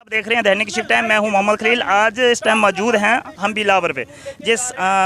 देख रहे हैं दैनिक शिफ्ट टाइम। मैं हूं मोहम्मद खलील। आज इस टाइम मौजूद हैं हम बिलावर पे, जिस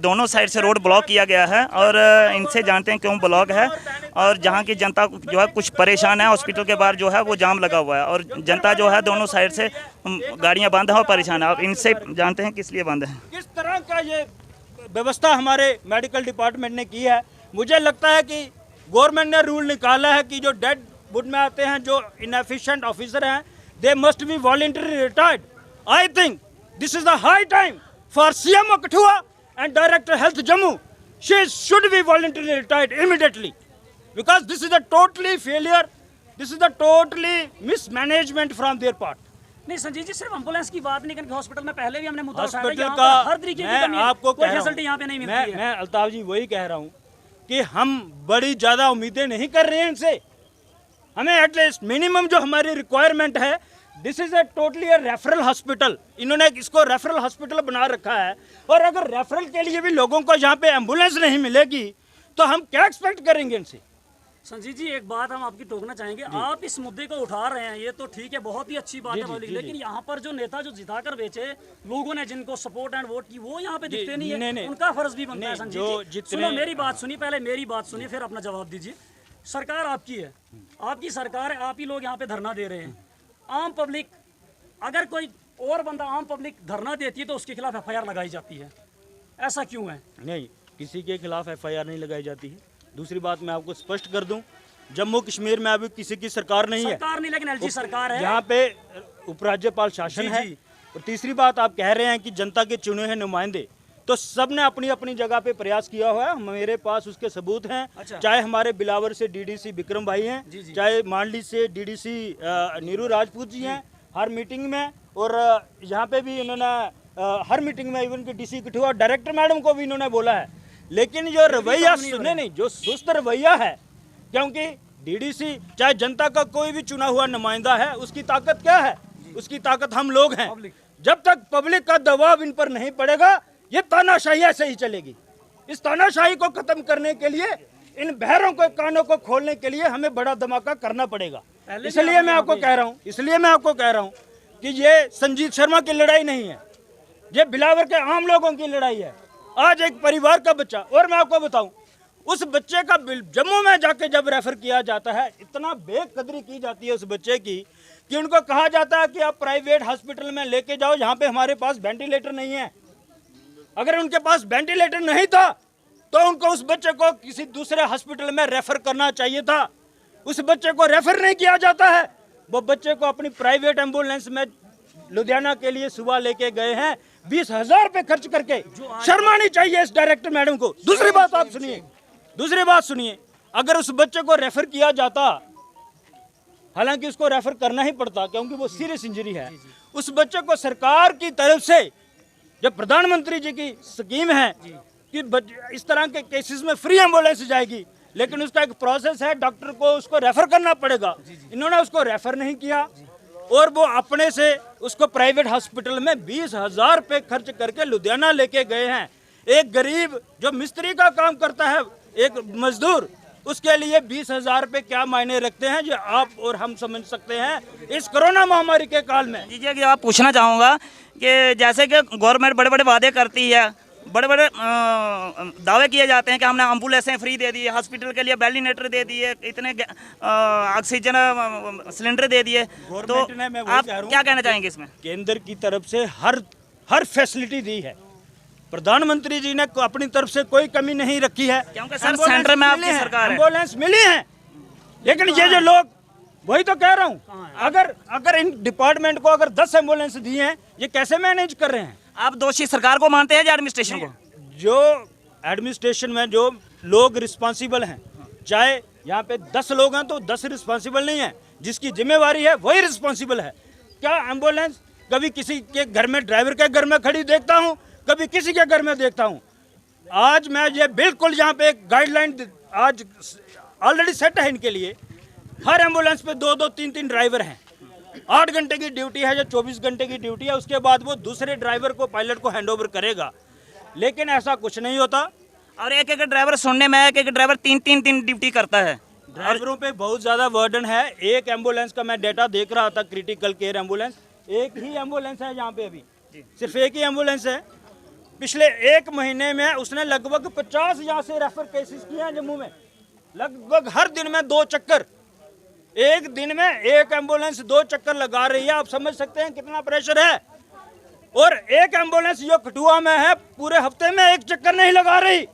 दोनों साइड से रोड ब्लॉक किया गया है और इनसे जानते हैं क्यों ब्लॉक है। और जहां की जनता जो है कुछ परेशान है, हॉस्पिटल के बाहर जो है वो जाम लगा हुआ है और जनता जो है दोनों साइड से गाड़ियां बंद है और परेशान है। अब इनसे जानते हैं किस लिए बंद है। किस तरह का ये व्यवस्था हमारे मेडिकल डिपार्टमेंट ने की है। मुझे लगता है कि गवर्नमेंट ने रूल निकाला है कि जो डेड वुड में आते हैं, जो इनएफिशिएंट ऑफिसर हैं, they must be voluntarily retired. I think this is the high time for CMO Kathua and Director Health Jammu. She should be voluntarily retired immediately, because this is a totally failure. This is a totally mismanagement from their part. नहीं संजीव जी, सिर्फ ambulance की बात नहीं करके hospital में पहले भी हमने मुद्दा उठाया हॉस्पिटल यहाँ का पर हर तरीके की कमी है, आपको कोई कह रहा फैसिलिटी यहाँ पे नहीं हूँ, मिलती है। मैं अल्ताफ जी वही कह रहा हूँ कि हम बड़ी ज़्यादा उम्मीदें नहीं कर रहे हैं इनसे। हमें एटलीस्ट मिनिमम जो हमारी रिक्वायरमेंट है, this is a totally A referral hospital. इन्होंने इसको रेफरल हॉस्पिटल बना रखा है और अगर रेफरल के लिए भी लोगों को यहाँ पे एम्बुलेंस नहीं मिलेगी तो हम क्या एक्सपेक्ट करेंगे इनसे। संजीव जी, एक बात हम आपकी टोकना चाहेंगे। आप इस मुद्दे को उठा रहे हैं, ये तो ठीक है, बहुत ही अच्छी बात है, लेकिन यहाँ पर जो नेता जो जिताकर बेचे लोगों ने, जिनको सपोर्ट एंड वोट की, वो यहाँ पे दिखते नहीं है। उनका फर्ज भी बनता है संजीव जी। सुनो मेरी बात सुनिए, पहले मेरी बात सुनिए फिर अपना जवाब दीजिए। सरकार आपकी है, आपकी सरकार है, आप ही लोग यहाँ पे धरना दे रहे हैं। आम पब्लिक, अगर कोई और बंदा आम पब्लिक धरना देती है तो उसके खिलाफ FIR लगाई जाती है, ऐसा क्यों है? नहीं, किसी के खिलाफ FIR नहीं लगाई जाती है। दूसरी बात मैं आपको स्पष्ट कर दूं, जम्मू कश्मीर में अभी किसी की सरकार नहीं है, सरकार नहीं, लेकिन LG सरकार है, यहाँ पे उपराज्यपाल शासन है। और तीसरी बात, आप कह रहे हैं कि जनता के चुने हुए नुमाइंदे, तो सब ने अपनी अपनी जगह पे प्रयास किया हुआ है। मेरे पास उसके सबूत हैं। अच्छा। चाहे हमारे बिलावर से DDC विक्रम भाई हैं, चाहे मांडली से DDC नीरू राजपूत जी हैं, हर मीटिंग में, और यहाँ पे भी इन्होंने हर मीटिंग में इवन कि DC कठुआ डायरेक्टर मैडम को भी इन्होंने बोला है। लेकिन जो रवैया जो सुस्त रवैया है, क्योंकि DDC चाहे जनता का कोई भी चुना हुआ नुमाइंदा है, उसकी ताकत क्या है? उसकी ताकत हम लोग हैं। जब तक पब्लिक का दबाव इन पर नहीं पड़ेगा, ये तानाशाही ऐसे ही चलेगी। इस तानाशाही को खत्म करने के लिए, इन बहरों के कानों को खोलने के लिए हमें बड़ा धमाका करना पड़ेगा। इसलिए मैं आपको कह रहा हूँ कि ये संजीत शर्मा की लड़ाई नहीं है, ये बिलावर के आम लोगों की लड़ाई है। आज एक परिवार का बच्चा, और मैं आपको बताऊं, उस बच्चे का जम्मू में जाके जब रेफर किया जाता है, इतना बेकदरी की जाती है उस बच्चे की कि उनको कहा जाता है कि आप प्राइवेट हॉस्पिटल में लेके जाओ, यहाँ पे हमारे पास वेंटिलेटर नहीं है। अगर उनके पास वेंटिलेटर नहीं था तो उनको उस बच्चे को किसी दूसरे हॉस्पिटल में रेफर करना चाहिए था। उस बच्चे को रेफर नहीं किया जाता है। वो बच्चे को अपनी प्राइवेट एम्बुलेंस में लुधियाना के लिए सुबह लेके गए हैं, 20,000 रुपए खर्च करके। शर्म आनी चाहिए इस डायरेक्टर मैडम को। दूसरी बात सुनिए, अगर उस बच्चे को रेफर किया जाता, हालांकि उसको रेफर करना ही पड़ता क्योंकि वो सीरियस इंजरी है, उस बच्चे को सरकार की तरफ से, जब प्रधानमंत्री जी की स्कीम है कि इस तरह के केसेस में फ्री एम्बुलेंस जाएगी, लेकिन उसका एक प्रोसेस है, डॉक्टर को उसको रेफर करना पड़ेगा। इन्होंने उसको रेफर नहीं किया और वो अपने से उसको प्राइवेट हॉस्पिटल में 20,000 रुपए खर्च करके लुधियाना लेके गए हैं। एक गरीब जो मिस्त्री का काम करता है, एक मजदूर, उसके लिए 20,000 रुपए क्या मायने रखते हैं, जो आप और हम समझ सकते हैं इस कोरोना महामारी के काल में। जी, आप पूछना चाहूँगा कि जैसे कि गवर्नमेंट बड़े बड़े वादे करती है, बड़े बड़े दावे किए जाते हैं कि हमने एम्बुलेंसें फ्री दे दी, हॉस्पिटल के लिए वेंटिलेटर दे दिए, इतने ऑक्सीजन सिलेंडर दे दिए, तो आप क्या कहना चाहेंगे इसमें? केंद्र की तरफ से हर फैसिलिटी दी है। प्रधानमंत्री जी ने अपनी तरफ से कोई कमी नहीं रखी है, क्योंकि सर सेंटर में आपकी सरकार है, एम्बुलेंस मिली है। लेकिन ये जो लोग, वही तो कह रहा हूँ, अगर इन डिपार्टमेंट को अगर 10 एम्बुलेंस दी हैं, ये कैसे मैनेज कर रहे हैं? आप दोषी सरकार को मानते हैं या एडमिनिस्ट्रेशन को? जो एडमिनिस्ट्रेशन में जो लोग रिस्पॉन्सिबल हैं, चाहे यहाँ पे 10 लोग हैं तो 10 रिस्पॉन्सिबल नहीं है, जिसकी जिम्मेवारी है वही रिस्पॉन्सिबल है। क्या एम्बुलेंस कभी किसी के घर में, ड्राइवर के घर में खड़ी देखता हूँ, कभी किसी के घर में देखता हूँ। आज मैं ये बिल्कुल यहाँ पे एक गाइडलाइन आज ऑलरेडी सेट है इनके लिए। हर एम्बुलेंस पे 2-2, 3-3 ड्राइवर हैं। 8 घंटे की ड्यूटी है या 24 घंटे की ड्यूटी है, उसके बाद वो दूसरे ड्राइवर को, पायलट को हैंडओवर करेगा। लेकिन ऐसा कुछ नहीं होता। और एक ड्राइवर सुनने में है कि एक ड्राइवर 3-3 दिन ड्यूटी करता है। ड्राइवरों पे बहुत ज़्यादा बर्डन है। एक एम्बुलेंस का मैं डेटा देख रहा था, क्रिटिकल केयर एम्बुलेंस, एक ही एम्बुलेंस है यहाँ पे अभी, सिर्फ एक ही एम्बुलेंस है। पिछले 1 महीने में उसने लगभग 50 यहाँ से रेफर केसेस किए हैं जम्मू में, लगभग हर दिन में 2 चक्कर, एक दिन में एक एम्बुलेंस 2 चक्कर लगा रही है। आप समझ सकते हैं कितना प्रेशर है। और एक एम्बुलेंस जो कठुआ में है पूरे हफ्ते में 1 चक्कर नहीं लगा रही,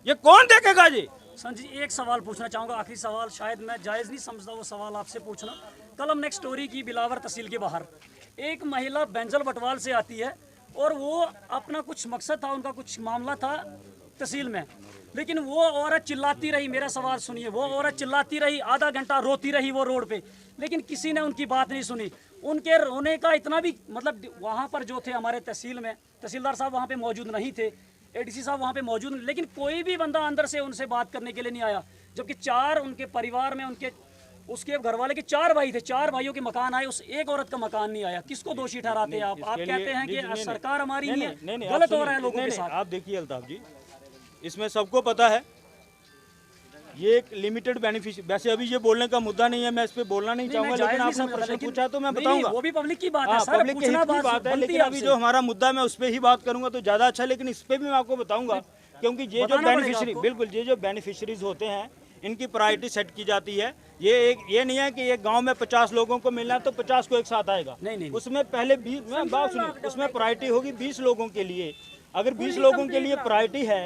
ये कौन देखेगा जी? संजय जी एक सवाल पूछना चाहूँगा, आखिरी सवाल, शायद मैं जायज़ नहीं समझता वो सवाल आपसे पूछना। कल हमने एक स्टोरी की बिलावर तहसील के बाहर, एक महिला बेंजल बटवाल से आती है और वो अपना कुछ मकसद था, उनका कुछ मामला था तहसील में, लेकिन वो औरत चिल्लाती रही, मेरा सवाल सुनिए, वो औरत चिल्लाती रही, आधा घंटा रोती रही वो रोड पे, लेकिन किसी ने उनकी बात नहीं सुनी। उनके रोने का इतना भी मतलब, वहाँ पर जो थे हमारे तहसील में, तहसीलदार साहब वहाँ पे मौजूद नहीं थे, एडीसी साहब वहाँ पे मौजूद नहीं, लेकिन कोई भी बंदा अंदर से उनसे बात करने के लिए नहीं आया। जबकि 4 उनके परिवार में, उनके उसके घर वाले के 4 भाई थे, 4 भाइयों के मकान आए, उस एक औरत का मकान नहीं आया। किसको दोषी ठहराते हैं आप? आप कहते हैं कि सरकार हमारी नहीं है, गलत हो रहा है लोगों के साथ। आप देखिए अल्ताफ जी, इसमें सबको पता है ये एक लिमिटेड बेनिफिशियरी, वैसे अभी ये बोलने का मुद्दा नहीं है, मैं इस पे बोलना नहीं चाहूंगा, लेकिन आपने प्रश्न पूछा तो मैं बताऊंगा। वो भी पब्लिक की बात है सर, पब्लिक की बात है, लेकिन अभी जो हमारा मुद्दा मैं उस पे ही बात करूंगा तो ज्यादा अच्छा। लेकिन इस पे भी मैं आपको बताऊंगा, क्योंकि ये जो बेनिफिशियरी, बिल्कुल ये जो बेनिफिशरीज होते हैं इनकी प्रायोरिटी सेट की जाती है। ये नहीं है कि एक गांव में 50 लोगों को मिलना है तो 50 को एक साथ आएगा, नहीं। उसमें पहले 20 बात सुनिए, उसमें प्रायोरिटी होगी 20 लोगों के लिए। अगर 20 लोगों के लिए प्रायोरिटी है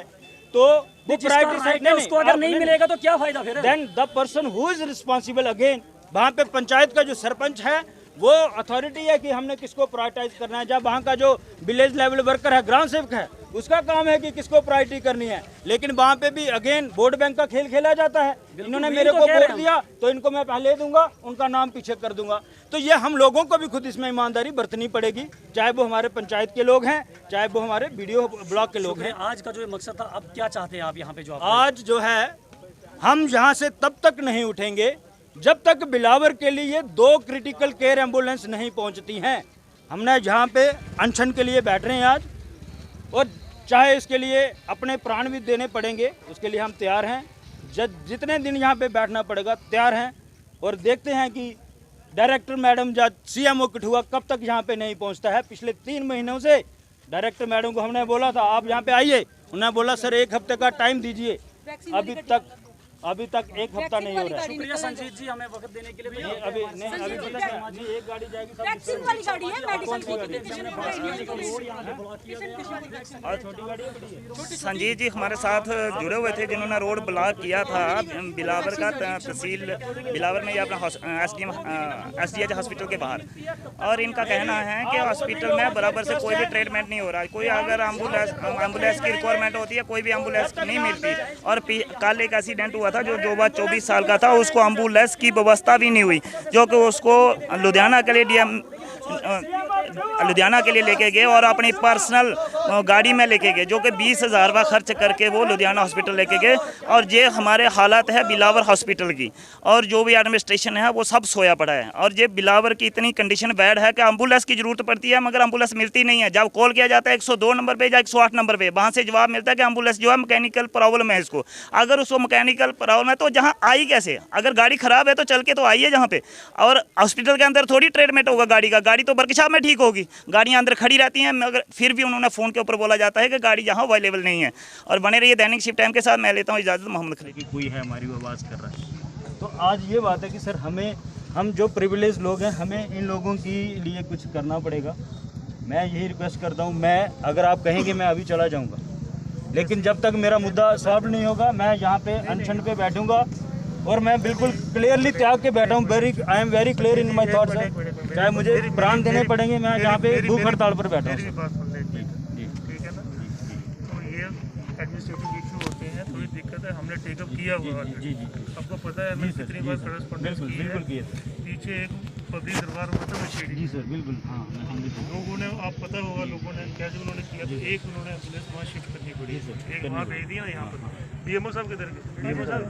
तो वो प्रायोरिटी सेट नहीं, उसको अगर नहीं मिलेगा तो क्या फायदा फिर? Then the person who is responsible, again वहाँ पे पंचायत का जो सरपंच है वो अथॉरिटी है कि हमने किसको प्रायोरिटाइज करना है। जब वहाँ का जो विलेज लेवल वर्कर है, ग्राम सेवक है, उसका काम है कि किसको प्रायोरिटी करनी है। लेकिन वहाँ पे भी अगेन वोट बैंक का खेल खेला जाता है। इन्होंने मेरे को वोट दिया तो इनको मैं पहले दूंगा, उनका नाम पीछे कर दूंगा। तो ये हम लोगों को भी खुद इसमें ईमानदारी बरतनी पड़ेगी, चाहे वो हमारे पंचायत के लोग हैं, चाहे वो हमारे BDO ब्लॉक के लोग हैं। आज का जो मकसद था, अब क्या चाहते हैं आप यहाँ पे? जो आज जो है, हम यहाँ से तब तक नहीं उठेंगे जब तक बिलावर के लिए 2 क्रिटिकल केयर एम्बुलेंस नहीं पहुँचती हैं। हमने यहाँ पे अनशन के लिए बैठ रहे हैं आज, और चाहे इसके लिए अपने प्राण भी देने पड़ेंगे, उसके लिए हम तैयार हैं। जितने दिन यहाँ पे बैठना पड़ेगा तैयार हैं। और देखते हैं कि डायरेक्टर मैडम या CMO कठुआ कब तक यहाँ पे नहीं पहुँचता है। पिछले 3 महीनों से डायरेक्टर मैडम को हमने बोला था आप यहाँ पे आइए, उन्होंने बोला सर 1 हफ्ते का टाइम दीजिए, अभी तक 1 हफ्ता नहीं हो रहा है। शुक्रिया संजीत जी, हमें वक्त देने के लिए। अभी एक गाड़ी जाएगी, वैक्सीन वाली गाड़ी है, मेडिकल की। संजीत जी हमारे साथ जुड़े हुए थे जिन्होंने रोड ब्लॉक किया था बिलावर का, तहसील बिलावर में, ये अपना SDH हॉस्पिटल के बाहर। और इनका कहना है कि हॉस्पिटल में बराबर से कोई भी ट्रीटमेंट नहीं हो रहा है। कोई अगर एम्बुलेंस की रिक्वायरमेंट होती है, कोई भी एम्बुलेंस नहीं मिलती। और कल एक एक्सीडेंट हुआ था जो 24 साल का था, उसको एम्बुलेंस की व्यवस्था भी नहीं हुई, जो कि उसको लुधियाना के लिए लेके गए और अपनी पर्सनल गाड़ी में लेके गए, जो कि 20,000 रुपये खर्च करके वो लुधियाना हॉस्पिटल लेके गए। और ये हमारे हालात है बिलावर हॉस्पिटल की, और जो भी एडमिनिस्ट्रेशन है वो सब सोया पड़ा है। और ये बिलावर की इतनी कंडीशन बैड है कि एम्बुलेंस की ज़रूरत पड़ती है, मगर एम्बुलेंस मिलती नहीं है। जब कॉल किया जाता है 102 नंबर पे या 108 नंबर पे, वहाँ से जवाब मिलता है कि एम्बुलेंस जो है मैकेनिकल प्रॉब्लम है इसको। अगर उसको मैकेनिकल प्रॉब्लम है तो जहाँ आई कैसे? अगर गाड़ी ख़राब है तो चल के तो आइए जहाँ पे। और हॉस्पिटल के अंदर थोड़ी ट्रीटमेंट होगा गाड़ी का, गाड़ी तो वर्कशॉप में ठीक होगी, गाड़ियाँ अंदर खड़ी रहती हैं, मगर फिर भी उन्होंने फ़ोन के ऊपर बोला जाता है कि गाड़ी यहाँ अवेलेबल नहीं है। और बने रहिए दैनिक शिफ्ट टाइम के साथ। मैं लेता हूँ इजाज़त, मोहम्मद खलील। कोई है हमारी वो आवाज़ कर रहा है। तो आज ये बात है कि सर हम जो प्रिविलेज लोग हैं, हमें इन लोगों के लिए कुछ करना पड़ेगा। मैं यही रिक्वेस्ट करता हूँ, अगर आप कहेंगे मैं अभी चला जाऊँगा, लेकिन जब तक मेरा मुद्दा सॉल्व नहीं होगा मैं यहाँ पे अनशन पे बैठूंगा। और मैं बिल्कुल क्लियरली त्याग के बैठा हूँ, I am very clear in my thoughts है। चाहे मुझे प्राण देने पड़ेंगे, मैं यहाँ पे भूख हड़ताल पर बैठा हूँ। ठीक है ना, तो ये एडमिनिस्ट्रेटिव इशू होते हैं, थोड़ी दिक्कत है, हमने टेकअप किया हुआ है। जी आपको पता है, मैं कितनी बार करस्पॉन्डेंस की है। पीछे एक पब्लिक दरबार हुआ था मछेड़ी। जी सर, बिल्कुल। हाँ, लोगों ने, आप पता होगा लोगों ने क्या जो उन्होंने किया, तो एक उन्होंने एम्बुलेंस वहाँ शिफ्ट करनी पड़ी, एक वहाँ भेज दिया यहाँ पर। DMO साहब किधर गए? DMO साहब,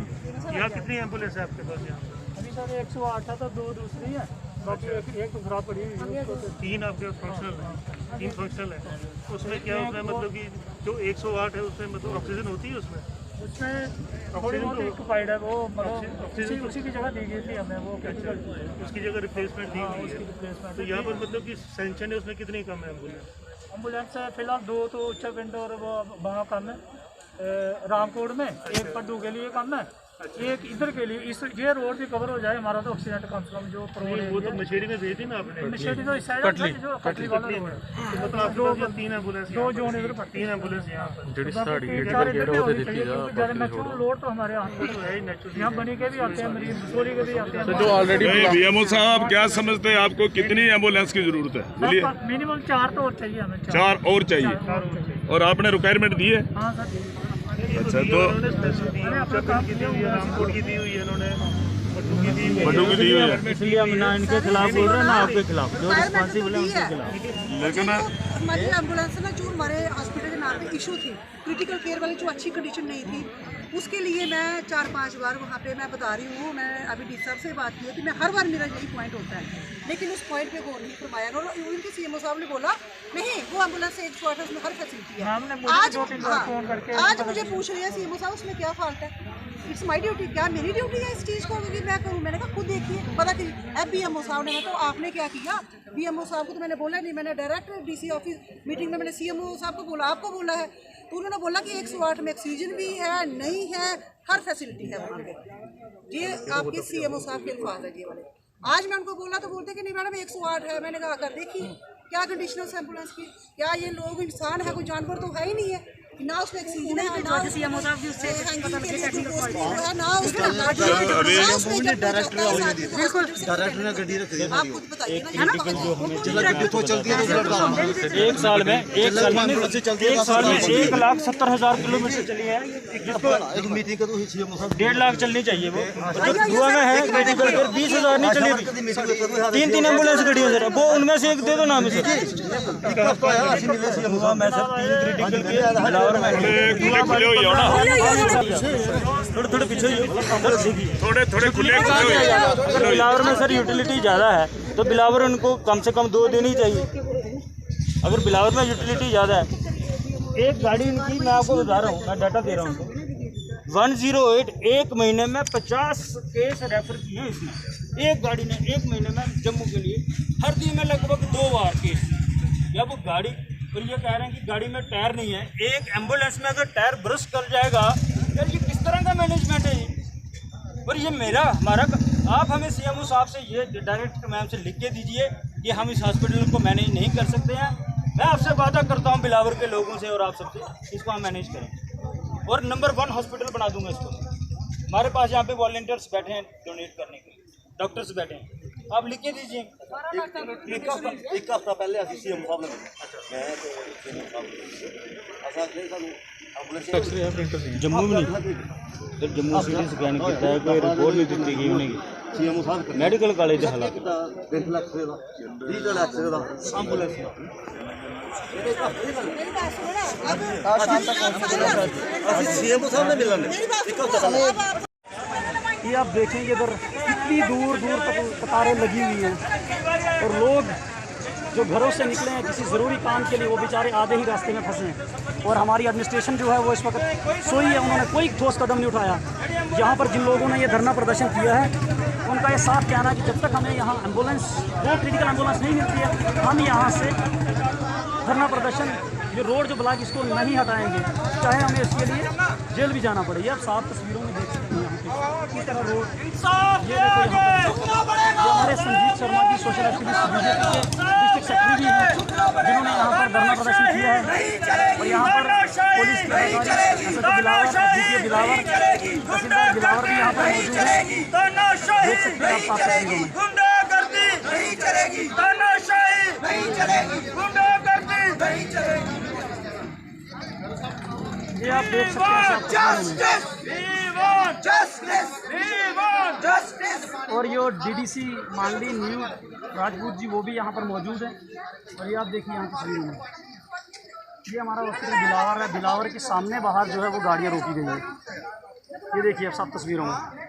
यहाँ कितनी एम्बुलेंस है आपके पास? यहाँ अभी सर 108 था, तो 2 दूसरी है, बाकी एक तो खराब पड़ी हुई है। 3 आपके फंक्शनल है, 3 फंक्शनल है। उसमें क्या होता है, मतलब कि जो 108 है उसमें मतलब ऑक्सीजन होती है उसमें? उसमें थोड़ी बहुत एक्सपायर्ड है वो, मतलब उसी की जगह दी गई थी हमें वो। उसकी जगह रिप्लेसमेंट दी हुई है। रिप्लेसमेंट तो यहाँ पर मतलब कि सैंक्शन है उसमें कितनी कम है एम्बुलेंस? एम्बुलेंस है फिलहाल 2 तो उत्तराखंड और वो वहाँ कम है, रामकोट में एक पड्डू के लिए कम है, एक इधर के लिए। इस ये रोड भी कवर हो जाए हमारा तो एक्सीडेंट कम से कम जो वो तो मछेरी में भेज दी ना आपने? मछेरी तो इस साइड है जो कटली वाला रोड है। तो मतलब आपके पास ये 3 एम्बुलेंस, 2 जोन इधर पड़ती 3 एम्बुलेंस यहाँ पर। नेचुरल रोड तो हमारे यहाँ बनी के भी आते हैं मरीज, सोरी के भी आते हैं। जो ऑलरेडी बीएमओ साहब क्या समझते हैं आपको कितनी एम्बुलेंस की जरूरत है? बोलिए। मिनिमम 4 तो और चाहिए हमें, 4 और चाहिए। और आपने रिक्वायरमेंट दी है? हाँ सर। अच्छा, तो उत्तराखंड की दी हुई है, रामकोट की दी हुई है, इन्होंने पट्टू की दी हुई है। बड्डू की दी हुई है, इसलिए हम ना इनके खिलाफ बोल रहे हैं ना आपके खिलाफ, जो रिस्पॉन्सिबल है उनके खिलाफ। लेकिन हमारी एम्बुलेंस ना जो हमारे हॉस्पिटल के नाम पे इशू थी, क्रिटिकल केयर वाली जो अच्छी कंडीशन नहीं थी, उसके लिए मैं 4-5 बार वहाँ पे मैं बता रही हूँ, मैं अभी डी साहब से बात की थी, मैं हर बार मेरा यही पॉइंट होता है, लेकिन उस पॉइंट पे गौर नहीं फरमाया। और उनके सीएमओ साहब ने बोला नहीं वो एम्बुलेंस 108 है, उसमें हर फैसिलिटी है। आज मुझे पूछ रही है सीएमओ साहब उसमें क्या फॉल्ट है? इट्स माई ड्यूटी, क्या मेरी ड्यूटी है इस चीज़ को कि मैं करूँ? मैंने कहा खुद देखिए पता कि BMO साहब ने, तो आपने क्या किया? BMO साहब को तो मैंने बोला नहीं, मैंने डायरेक्ट DC ऑफिस मीटिंग में मैंने CMO साहब को बोला, आपको बोला है, तो उन्होंने बोला कि 108 में ऑक्सीजन भी है, नहीं है, हर फैसिलिटी है वहाँ पे। ये आपके CMO साहब के अल्फाज है ये वाले। आज मैं उनको बोला तो बोलते कि नहीं मैडम 108 है। मैंने कहा कर देखिए क्या कंडीशन है एम्बुलेंस की, क्या ये लोग इंसान है, कोई जानवर तो है ही नहीं है ना, उसमें ऑक्सीजन है ना, सीएमओ साहब भी उससे पता लगे टेक्निकल फॉल्ट ना, उसमें डायरेक्टर ने गड्डी रख दी। आप खुद बताइए ना, है ना, तो चलती है एक साल में 1,70,000 किलोमीटर चली है, जिसको एक मीटिंग का तो 1.5 लाख चलनी चाहिए। वो धुआं में है क्रिटिकल केयर 20,000 नहीं चली, 3 एम्बुलेंस खड़ी है सर, वो उनमें से एक दे दो नाम सर। मैं सर 3 क्रिटिकल केयर खुले हुई हो ना, थोड़े पीछे थोड़े खुले बिलावर में सर यूटिलिटी ज़्यादा है, तो बिलावर उनको कम से कम 2 देनी चाहिए। अगर बिलावर में यूटिलिटी ज़्यादा है, एक गाड़ी इनकी मैं आपको बता रहा हूँ, मैं डाटा दे रहा हूँ उनको 108 एक महीने में 50 केस रेफर किए हैं इसने, एक गाड़ी ने एक महीने में जम्मू के लिए हर दिन में लगभग 2 बार केस। या वो गाड़ी, और ये कह रहे हैं कि गाड़ी में टायर नहीं है, एक एम्बुलेंस में अगर टायर ब्रश कर जाएगा यार ये किस तरह का मैनेजमेंट है ये? और ये हमारा आप हमें CMO साहब से ये डायरेक्ट मैम से लिख के दीजिए कि हम इस हॉस्पिटल को मैनेज नहीं कर सकते हैं। मैं आपसे वादा करता हूँ बिलावर के लोगों से और आप सबसे, इसको हम मैनेज करें और नंबर 1 हॉस्पिटल बना दूंगा इसको। हमारे पास यहाँ पे वॉलंटियर्स बैठे हैं डोनेट करने के लिए, डॉक्टर्स बैठे हैं, आप लिख के दीजिए। एक हफ्ता पहले ਅਸੀਂ CM ਸਾਹਿਬ ਨੇ जम्मू में नहीं, तो जम्मू सिटी स्कैन किया है, कोई रिपोर्ट नहीं दी गई उन्हें। CM ਸਾਹਿਬ मेडिकल कॉलेज के हालात 3 ਲੱਖ ਦਾ 20 ਲੱਖ ਦਾ ਐਂਬੂਲੈਂਸ CM ਸਾਹਿਬ ਨੇ ਮਿਲਣ ਇੱਕ ਹਫ਼ਤਾ ਪਹਿਲੇ। ये आप देखेंगे इधर कितनी दूर दूर तक कतारें लगी हुई हैं और लोग जो घरों से निकले हैं किसी ज़रूरी काम के लिए वो बेचारे आधे ही रास्ते में फंसे हैं। और हमारी एडमिनिस्ट्रेशन जो है वो इस वक्त सोई है, उन्होंने कोई ठोस कदम नहीं उठाया। यहाँ पर जिन लोगों ने ये धरना प्रदर्शन किया है उनका ये साफ कहना है कि जब तक हमें यहाँ एम्बुलेंस, वो क्रिटिकल एम्बुलेंस नहीं मिलती है, हम यहाँ से धरना प्रदर्शन, ये रोड जो ब्लॉक इसको नहीं हटाएंगे, चाहे हमें इसके लिए जेल भी जाना पड़े। ये आप साफ तस्वीरों में देख सकते हैं यहाँ पे किस तरह रोड, ये देखो यहाँ पर हमारे संजीत शर्मा की सोशल एक्टिविस्ट बीजेपी के डिस्ट्रिक्ट सेक्रेटरी भी हैं जिन्होंने यहाँ पर धरना प्रदर्शन किया है। और यहाँ पर पुलिस के अधिकारी बिलावर, बिलावर तहसीलदार बिलावर भी यहाँ पर मौजूद है, देख सकते हैं आप साफ तस्वीरों में। ये आप देख सकते हैं। और ये DDC मांडली न्यू राजपूत जी वो भी यहाँ पर मौजूद है। और ये आप देखिए यहाँ तस्वीरों में, ये हमारा हॉस्पिटल बिलावर है, बिलावर के सामने बाहर जो है वो गाड़ियाँ रोकी गई है, ये देखिए आप सब तस्वीरों में।